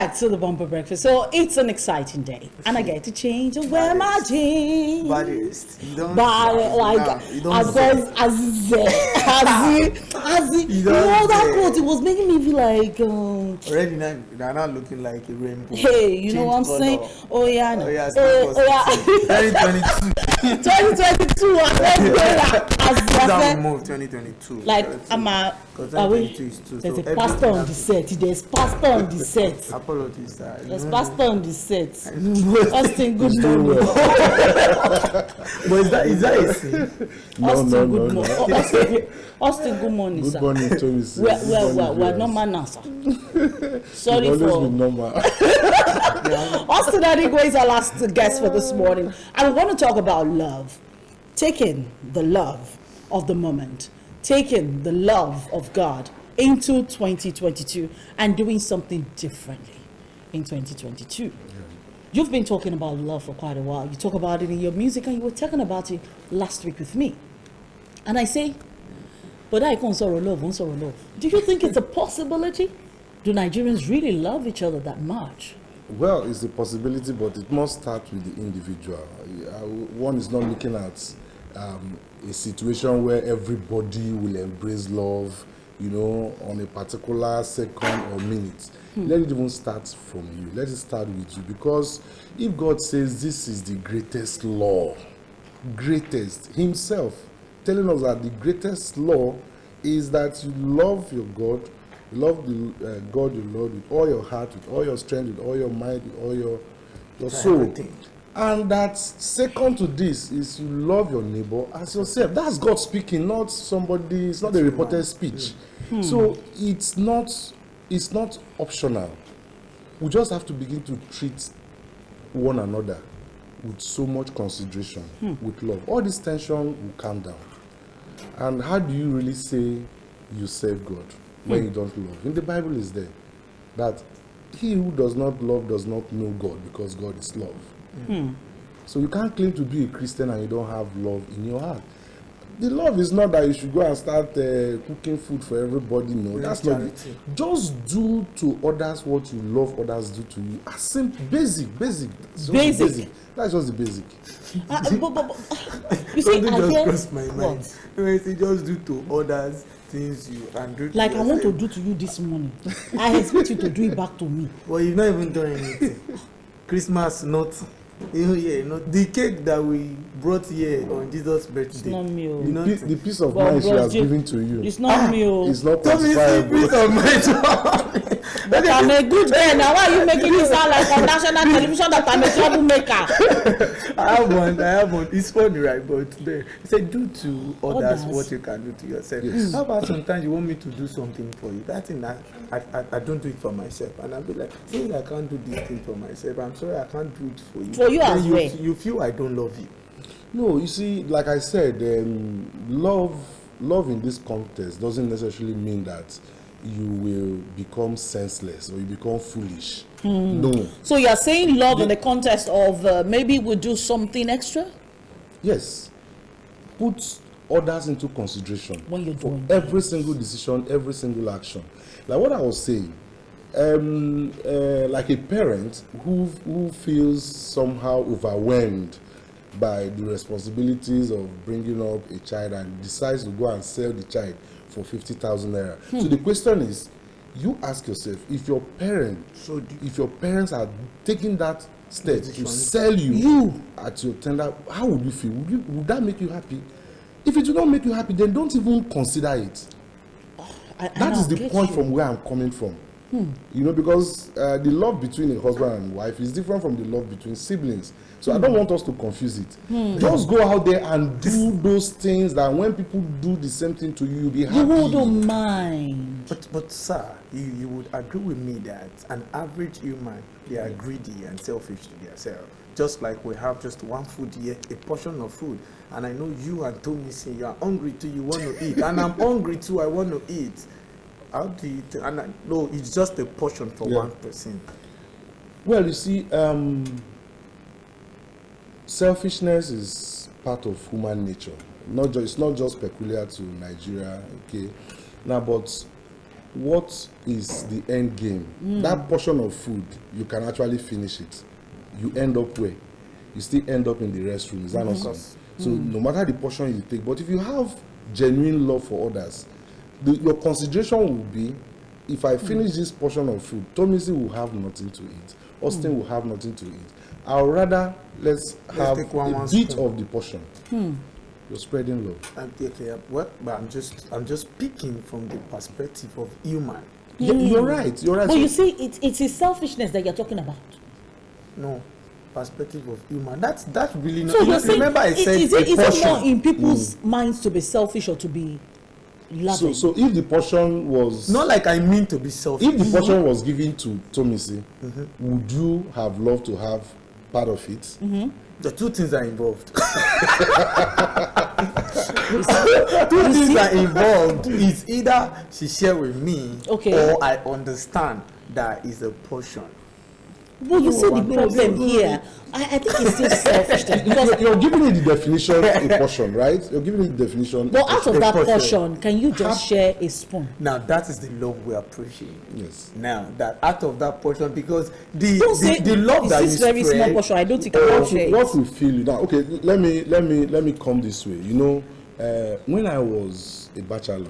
To the bumper breakfast. So it's an exciting day, and I get to change and wear my jeans. Artiste. You know, that quote, it was making me feel like already now they're not looking like a rainbow. Hey, you know what I'm saying? Oh yeah, 2022. As move 2022. Like there's a pastor on the set. There's pastor on the set. Apologies, there's pastor on the set. Austin, good morning. But is that a sin? Austin, good morning. Austin, good morning, sir. Good morning, Tomisin. We're normal now, sir. Sorry always for. been normal. Austin Adigwe is our last guest for this morning. I want to talk about love. Taking the love of the moment, taking the love of God into 2022 and doing something differently in 2022. Yeah. You've been talking about love for quite a while. You talk about it in your music, and you were talking about it last week with me. And I say, but I can't sorrow love, won't sorrow love. Do you think it's a possibility? Do Nigerians really love each other that much? Well, it's a possibility, but it must start with the individual. One is not looking at a situation where everybody will embrace love, on a particular second or minute. Let it even start from you. Let it start with you. Because if God says this is the greatest law, greatest, himself telling us that the greatest law is that you love your God, you love the God you love with all your heart, with all your strength, with all your mind, with all your soul. Everything. And that second to this is you love your neighbor as yourself. That's God speaking, not somebody, it's not a reported speech. So it's not optional. We just have to begin to treat one another with so much consideration, with love. All this tension will calm down. And how do you really say you serve God when you don't love? In the Bible is there that he who does not love does not know God, because God is love. So you can't claim to be a Christian and you don't have love in your heart. The love is not that you should go and start cooking food for everybody. No, that's not it. Just do to others what you love others do to you. As simple, basic. That's just the basic. You see, just crossed my mind. When I say just do to others things you and do to like yourself. I want to do to you this morning. I expect you to do it back to me. Well, you've not even done anything. Christmas, not. The cake that we brought here on Jesus' birthday. It's not me. The piece of mind she has given to you. It's not me. It's not quantifiable. But I'm a good girl. Now why are you making it sound like on national television that I'm a troublemaker? I have one. It's funny, right? But you said do to others what you can do to yourself. Yes. How about sometimes you want me to do something for you? That thing I don't do it for myself. And I'll be like, since I can't do this thing for myself, I'm sorry I can't do it for you. For you as well. You feel I don't love you. No, you see, like I said, love in this context doesn't necessarily mean that you will become senseless or you become foolish. No. So you're saying love in the context of maybe we'll do something extra? Yes. Put others into consideration when you're doing every single decision, every single action. Like what I was saying, like a parent who feels somehow overwhelmed by the responsibilities of bringing up a child and decides to go and sell the child for 50,000 naira. So the question is, you ask yourself, if your parents are taking that step to sell you at your tender, how would you feel? Would that make you happy? If it do not make you happy, then don't even consider it. That is the point from where I'm coming from. Because the love between a husband and wife is different from the love between siblings. So I don't want us to confuse it. Just go out there and do those things that when people do the same thing to you, you'll be happy. You wouldn't mind. But sir, you would agree with me that an average human, they are greedy and selfish to themselves. Just like we have just one food here, a portion of food. And I know you and Tomisin, you are hungry too, you want to eat. And I'm hungry too, I want to eat. How do you think? And no, it's just a portion for one person. Well, you see, selfishness is part of human nature. It's not just peculiar to Nigeria, okay? Now, but what is the end game? That portion of food, you can actually finish it. You end up where? You still end up in the restroom. Is that not so? So no matter the portion you take, but if you have genuine love for others, your consideration will be, if I finish this portion of food, Tomisin will have nothing to eat. Austin will have nothing to eat. I'll rather let's have take a bit of the portion. You're spreading love. Okay, well, but I'm just speaking from the perspective of human. You're right. You're right. But you see, it's his selfishness that you're talking about. No, perspective of human. That's really not. So you're saying, remember, I said is a it portion. more in people's minds to be selfish or to be loving? So if the portion was Not like I mean to be selfish. if the portion was given to Tomisin, would you have loved to have part of it? The two things are involved. You Two things see? are involved. It's either she share with me, Okay. or I understand that is a portion. Well, you see the problem here. I think it's still selfishness because. You're giving it the definition a portion, right? You're giving it the definition. But out of a that portion. portion, can you just share a spoon? Now that is the love we are preaching. Yes. Now that out of that portion, because Don't say the love that this you very small spread, portion. I don't think I can share it. What will feel you now? Okay, let me come this way. You know, when I was a bachelor,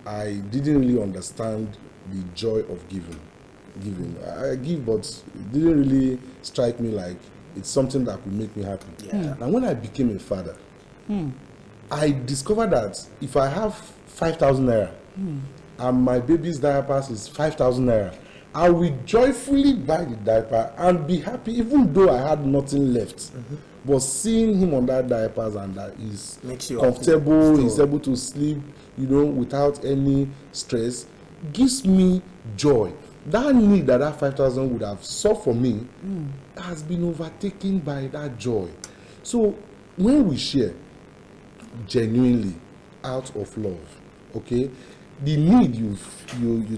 I didn't really understand the joy of giving. I give, but it didn't really strike me like it's something that could make me happy. Yeah. Now, when I became a father, I discovered that if I have 5,000 naira and my baby's diapers is 5,000 naira, I will joyfully buy the diaper and be happy, even though I had nothing left. But seeing him on that diapers and that he's Makes you comfortable, happy. he's able to sleep, without any stress, gives me joy. That need that 5,000 would have solved for me has been overtaken by that joy. So when we share genuinely out of love, okay, the need you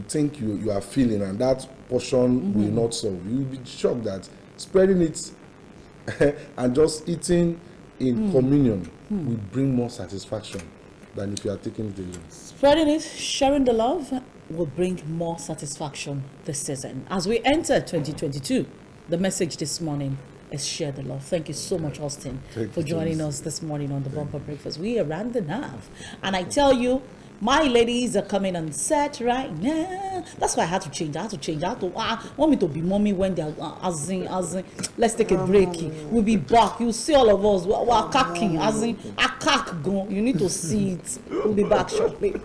think you are feeling and that portion will not solve, you'll be shocked that spreading it and just eating in communion will bring more satisfaction than if you are taking it alone. Spreading it, sharing the love will bring more satisfaction this season. As we enter 2022, the message this morning is share the love. Thank you so much, Austin, for joining us this morning on the Bumper Breakfast. We are rounding up. And I tell you, my ladies are coming on set right now. That's why I had to change. I want me to be mommy when they're azing. Let's take a break. We'll be back. You'll see all of us. We're cacking. You need to see it. We'll be back shortly.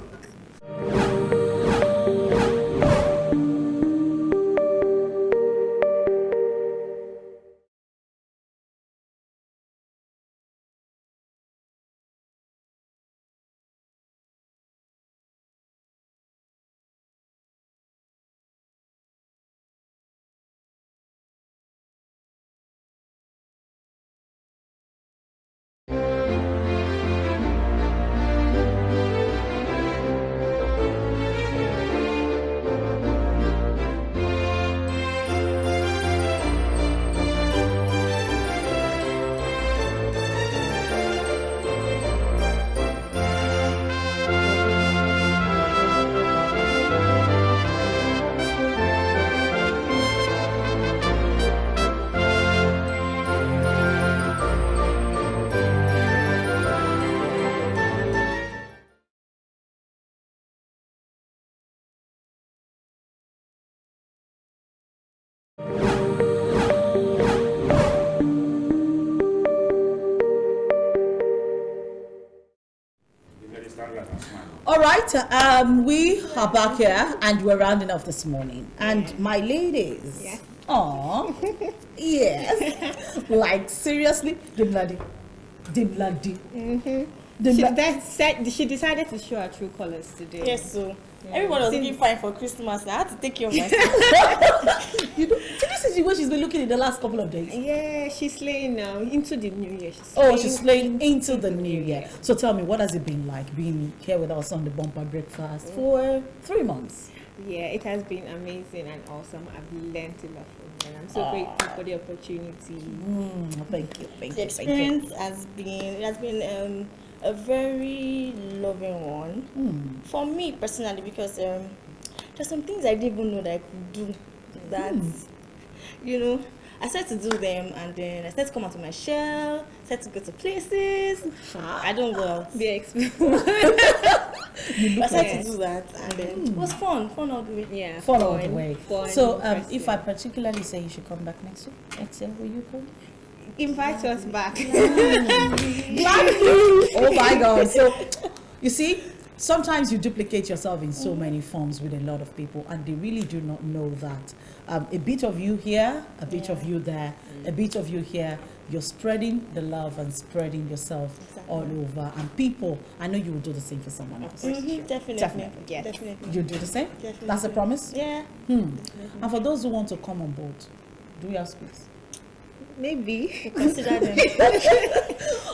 All right, we are back here and we're rounding off this morning. And my ladies, Yes. aw, yes, like seriously, Dimladi. She decided to show her true colors today. Yes, so everyone was looking fine for Christmas. I had to take care of myself. Did you see the way she's been looking in the last couple of days? Yeah, she's slaying now into the new year. She's slaying into the new year. So tell me, what has it been like being here with us on the Bumper Breakfast for 3 months? Yeah, it has been amazing and awesome. I've learned a lot from her. I'm so grateful for the opportunity. Thank you. The experience has been a very loving one. For me personally, because there's some things I didn't even know that I could do that, you know, I started to do them, and then I started to come out of my shell, started to go to places. I don't go out. Be I started to do that, and then it was fun all the way. Yeah. Fun all the way. Fun, So, if interesting. I particularly say you should come back next year, will you come? Invite us back. Oh my God. So, you see, sometimes you duplicate yourself in so many forms with a lot of people, and they really do not know that. A bit of you here, a bit of you there, a bit of you here. You're spreading the love and spreading yourself all over. And people, I know you will do the same for someone else. Definitely. Yes. Definitely. You do the same? Definitely. That's a promise? Yeah. And for those who want to come on board, do we have space? Maybe. Consider them.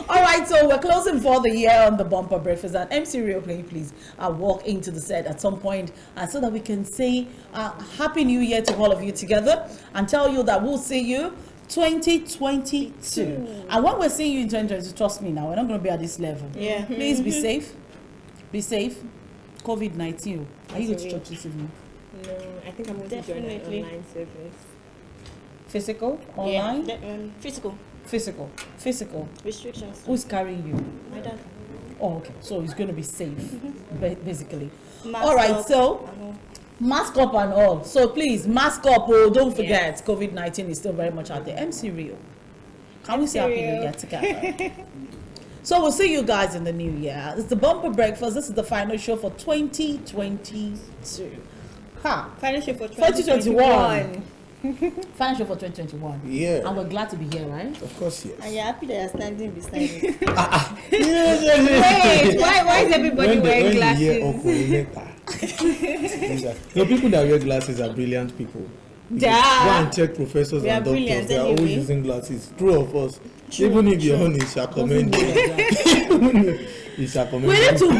All right, so we're closing for the year on the bumper breakfast, and MC Reo, please walk into the set at some point, so that we can say Happy New Year to all of you together, and tell you that we'll see you 2022. And when we're seeing you in 2022, trust me now, we're not going to be at this level. Yeah. Please be safe. Be safe. COVID-19. Are you going to church this evening? No, I think I'm going to join an Definitely. online service. Physical? Online? Yeah. Physical Physical. restrictions. Who's carrying you? My dad. Oh, okay. So it's going to be safe, basically. Mask All right, up so and all. mask up and all. So please, mask up. Oh, don't forget, COVID-19 is still very much out there. MC Reo. Can we say Happy New Year together? So we'll see you guys in the new year. It's the bumper breakfast. This is the final show for 2022. Final show for 2021. Final show for 2021. Yeah. And we're glad to be here, right? Of course, yes. And you're happy that you're standing beside me. Wait, why is everybody wearing glasses? No, people that wear glasses are brilliant people. Go and check professors We are and doctors. brilliant They are all anyway. using glasses. True of us. Even if your own is shall commend you. You shall commend We need you.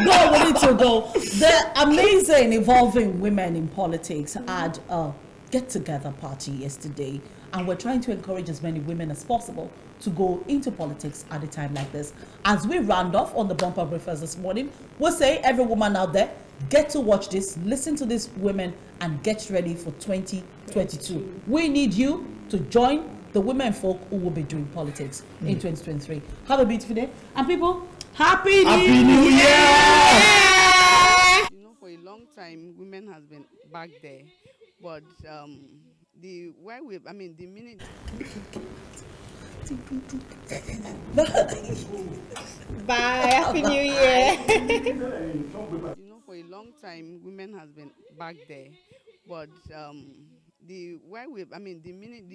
to go. The amazing evolving women in politics had a get-together party yesterday, and we're trying to encourage as many women as possible to go into politics at a time like this. As we round off on the bumper breakfast this morning, we'll say every woman out there, get to watch this, listen to these women, and get ready for 2022. We need you to join the women folk who will be doing politics in 2023. Have a beautiful day, and people, Happy New Year! You know, for a long time, women has been back there, but the minute. Bye. Happy New Year. You know, for a long time, women has been back there, but the minute the